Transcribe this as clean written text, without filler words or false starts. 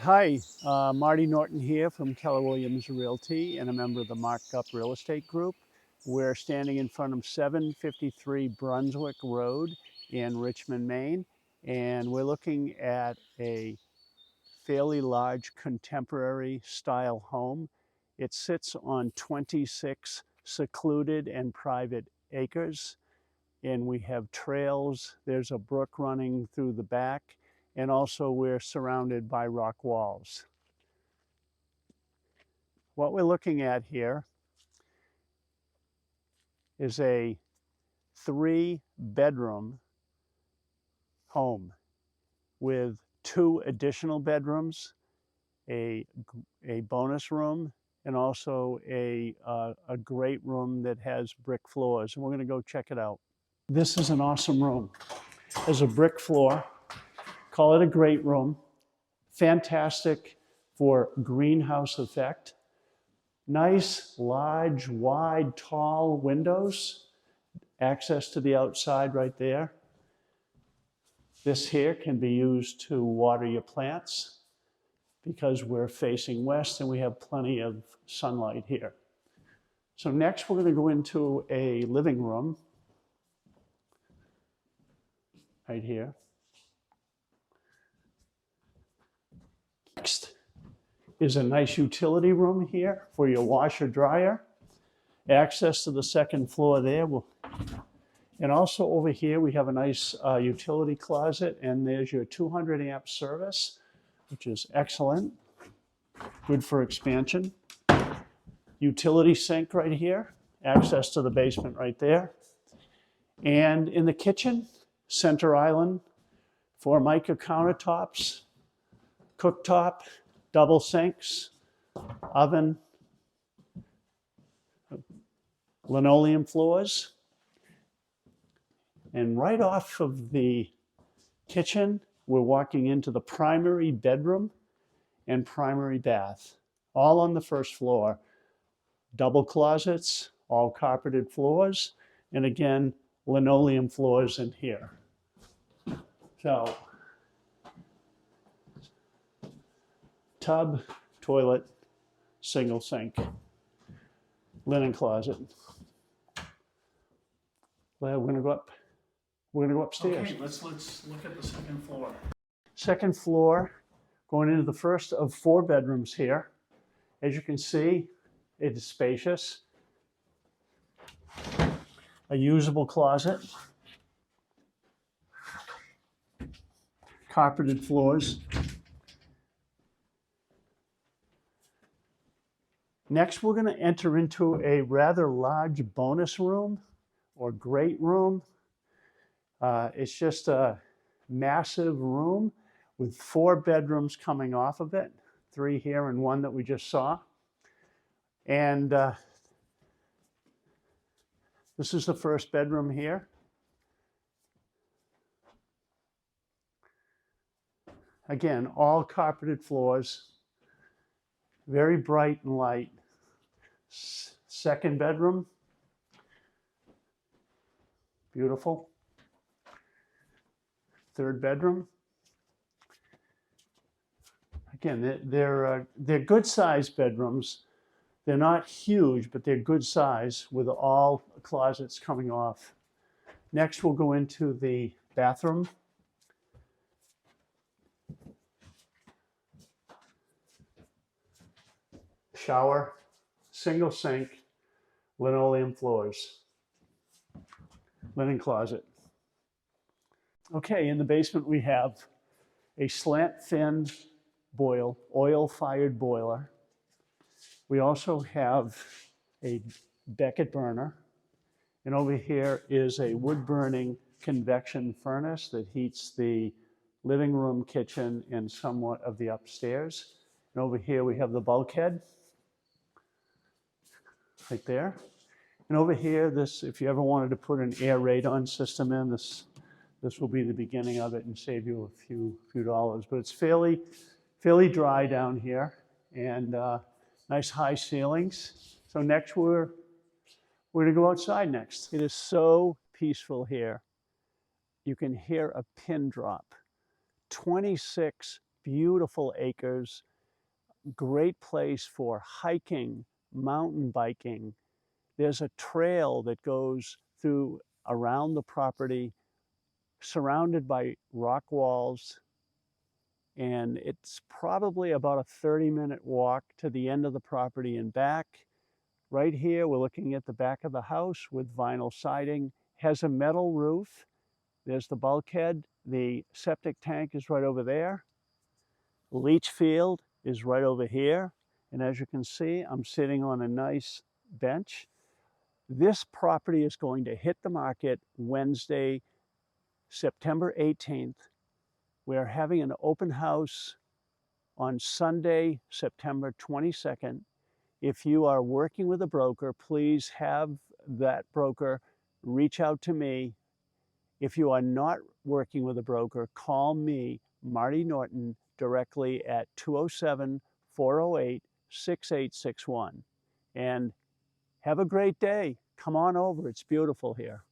Hi, Marty Norton here from Keller Williams Realty and a member of the Markup Real Estate Group. We're standing in front of 753 Brunswick Road in Richmond, Maine, and we're looking at a fairly large contemporary style home. It sits on 26 secluded and private acres, and we have trails. There's a brook running through the back, and also we're surrounded by rock walls. What we're looking at here is a 3-bedroom home with 2 additional bedrooms, a bonus room, and also a great room that has brick floors. And we're going to go check it out. This is an awesome room. There's a brick floor. Call it a great room. Fantastic for greenhouse effect. Nice, large, wide, tall windows. Access to the outside right there. This here can be used to water your plants because we're facing west and we have plenty of sunlight here. So next we're going to go into a living room right here. Next is a nice utility room here for your washer dryer. Access to the second floor there. And also over here we have a nice utility closet, and there's your 200 amp service, which is excellent. Good for expansion. Utility sink right here. Access to the basement right there. And in the kitchen, center island, Formica countertops, cooktop, double sinks, oven, linoleum floors. And right off of the kitchen, we're walking into the primary bedroom and primary bath, all on the first floor. Double closets, all carpeted floors, and again, linoleum floors in here. So, tub, toilet, single sink, linen closet. Well, we're going to go upstairs. Okay, let's look at the second floor. Second floor, going into the first of 4 bedrooms here. As you can see, it is spacious. A usable closet. Carpeted floors. Next, we're going to enter into a rather large bonus room or great room. It's just a massive room with 4 bedrooms coming off of it, 3 here and 1 that we just saw. And this is the first bedroom here. Again, all carpeted floors, very bright and light. Second bedroom, beautiful. Third bedroom. Again, they're good sized bedrooms. They're not huge, but they're good size with all closets coming off. Next, we'll go into the bathroom. Shower, single sink, linoleum floors, linen closet. Okay, in the basement we have a slant fin oil-fired boiler. We also have a Beckett burner. And over here is a wood-burning convection furnace that heats the living room, kitchen, and somewhat of the upstairs. And over here we have the bulkhead, right there. And over here, this, if you ever wanted to put an air radon system in, this will be the beginning of it and save you a few dollars. But it's fairly dry down here, and nice high ceilings. So next we're going to go outside next. It is so peaceful here. You can hear a pin drop. 26 beautiful acres, great place for hiking, mountain biking. There's a trail that goes through around the property, surrounded by rock walls, and it's probably about a 30-minute walk to the end of the property and back. Right here, we're looking at the back of the house with vinyl siding, has a metal roof. There's the bulkhead. The septic tank is right over there. Leach field is right over here. And as you can see, I'm sitting on a nice bench. This property is going to hit the market Wednesday, September 18th. We're having an open house on Sunday, September 22nd. If you are working with a broker, please have that broker reach out to me. If you are not working with a broker, call me, Marty Norton, directly at 207-408-6861. And have a great day. Come on over. It's beautiful here.